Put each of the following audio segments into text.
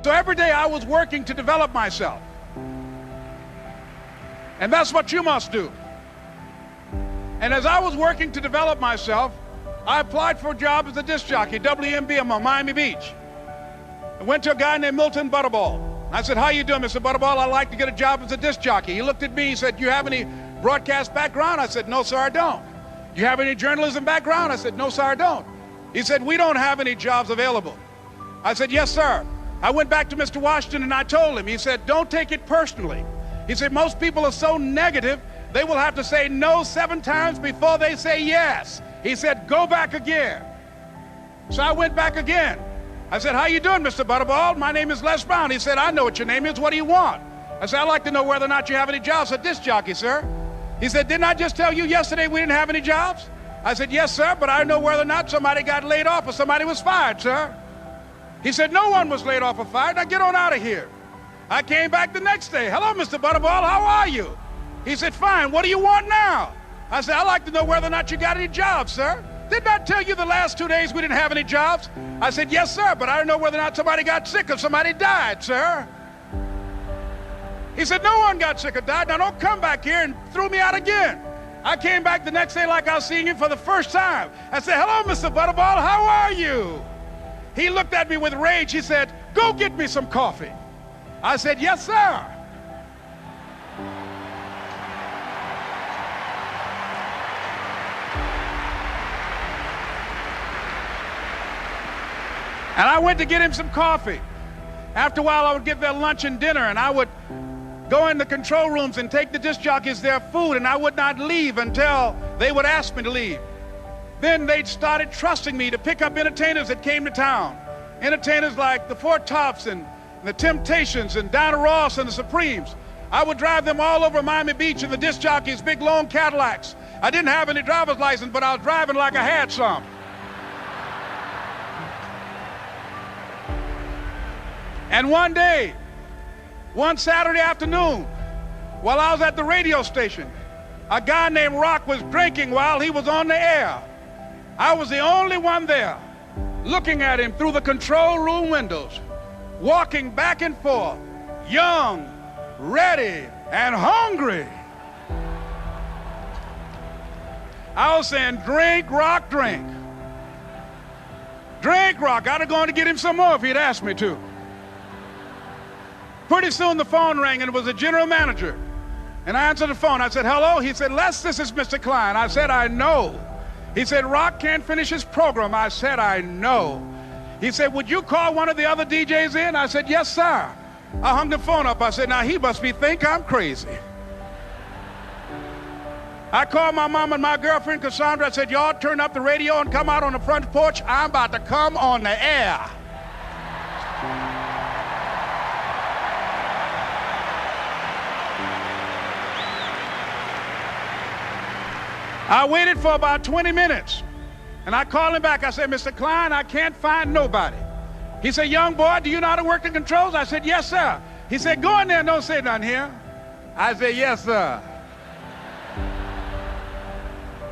So every day I was working to develop myself. And that's what you must do. And as I was working to develop myself, I applied for a job as a disc jockey, WMBM on Miami Beach. I went to a guy named Milton Butterball. I said, how you doing, Mr. Butterball? I'd like to get a job as a disc jockey. He looked at me, he said, you have any broadcast background? I said, no, sir, I don't. You have any journalism background? I said, no, sir, I don't. He said, we don't have any jobs available. I said, yes, sir. I went back to Mr. Washington and I told him, he said, don't take it personally. He said, most people are so negative, they will have to say no 7 times before they say yes. He said, go back again. So I went back again. I said, how you doing, Mr. Butterball? My name is Les Brown. He said, I know what your name is. What do you want? I said, I'd like to know whether or not you have any jobs at disc jockey, sir. He said, didn't I just tell you yesterday we didn't have any jobs? I said, yes, sir, but I know whether or not somebody got laid off or somebody was fired, sir. He said, no one was laid off or fired. Now get on out of here. I came back the next day. Hello, Mr. Butterball, how are you? He said, fine, what do you want now? I said, I'd like to know whether or not you got any jobs, sir. Didn't I tell you the last 2 days we didn't have any jobs? I said, yes, sir, but I don't know whether or not somebody got sick or somebody died, sir. He said, no one got sick or died. Now don't come back here and throw me out again. I came back the next day like I was seeing him for the first time. I said, hello, Mr. Butterball, how are you? He looked at me with rage. He said, go get me some coffee. I said, yes, sir. And I went to get him some coffee. After a while, I would get their lunch and dinner, and I would go in the control rooms and take the disc jockeys their food, and I would not leave until they would ask me to leave. Then they started trusting me to pick up entertainers that came to town. Entertainers like the Four Tops and the Temptations and Diana Ross and the Supremes. I would drive them all over Miami Beach in the disc jockeys' big long Cadillacs. I didn't have any driver's license, but I was driving like I had some. And one day, one Saturday afternoon, while I was at the radio station, a guy named Rock was drinking while he was on the air. I was the only one there, looking at him through the control room windows, walking back and forth, young, ready, and hungry. I was saying, drink, Rock, drink. Drink, Rock. I'd have gone to get him some more if he'd asked me to. Pretty soon the phone rang and it was the general manager. And I answered the phone. I said, hello? He said, Les, this is Mr. Klein. I said, I know. He said, Rock can't finish his program. I said, I know. He said, would you call one of the other DJs in? I said, yes, sir. I hung the phone up. I said, now he must think I'm crazy. I called my mom and my girlfriend, Cassandra. I said, y'all turn up the radio and come out on the front porch. I'm about to come on the air. I waited for about 20 minutes, and I called him back. I said, Mr. Klein, I can't find nobody. He said, young boy, do you know how to work the controls? I said, yes, sir. He said, go in there and don't say nothing here. I said, yes, sir.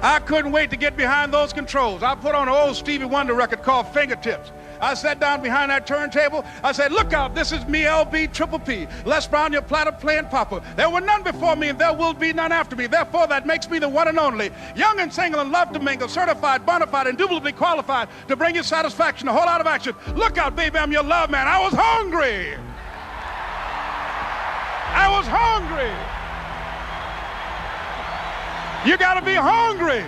I couldn't wait to get behind those controls. I put on an old Stevie Wonder record called Fingertips. I sat down behind that turntable. I said, look out, this is me, LB Triple P, Les Brown, your platter playing papa. There were none before me and there will be none after me. Therefore, that makes me the one and only. Young and single and love to mingle, certified, bona fide, indubitably qualified to bring you satisfaction, a whole lot of action. Look out, baby, I'm your love man. I was hungry. I was hungry. You gotta be hungry.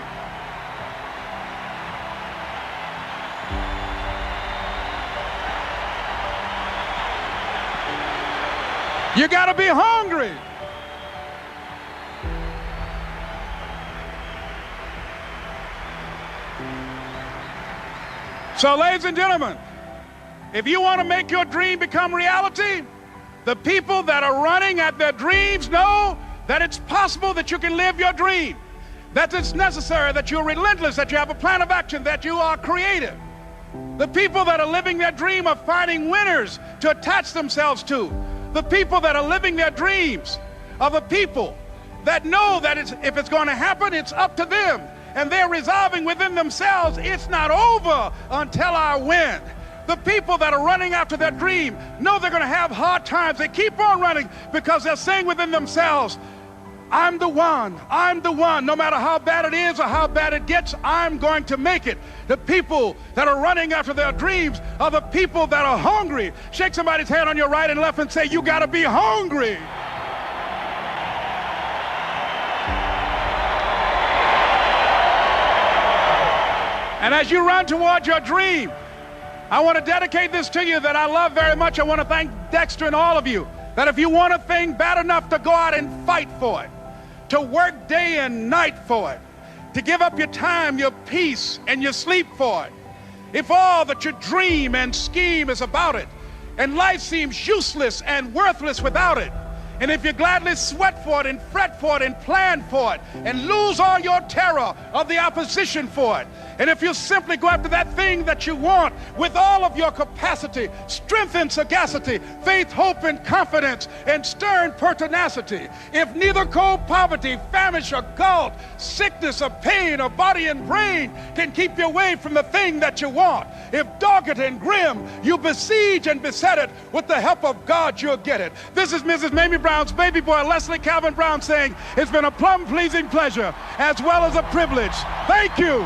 You gotta be hungry. So, ladies and gentlemen, if you want to make your dream become reality, the people that are running at their dreams know that it's possible that you can live your dream, that it's necessary, that you're relentless, that you have a plan of action, that you are creative. The people that are living their dream are finding winners to attach themselves to. The people that are living their dreams are the people that know that if it's going to happen, it's up to them. And they're resolving within themselves, it's not over until I win. The people that are running after their dream know they're going to have hard times. They keep on running because they're saying within themselves, I'm the one. No matter how bad it is or how bad it gets, I'm going to make it. The people that are running after their dreams are the people that are hungry. Shake somebody's hand on your right and left and say, you got to be hungry. And as you run towards your dream, I want to dedicate this to you that I love very much. I want to thank Dexter and all of you, that if you want a thing bad enough to go out and fight for it, to work day and night for it, to give up your time, your peace, and your sleep for it, if all that you dream and scheme is about it, and life seems useless and worthless without it, and if you gladly sweat for it and fret for it and plan for it and lose all your terror of the opposition for it, and if you simply go after that thing that you want with all of your capacity, strength and sagacity, faith, hope and confidence, and stern pertinacity, if neither cold poverty, famish or gulf, sickness or pain or body and brain can keep you away from the thing that you want, if dogged and grim you besiege and beset it, with the help of God you'll get it. This is Mrs. Mamie Brown's baby boy, Leslie Calvin Brown, saying it's been a plumb pleasing pleasure as well as a privilege. Thank you.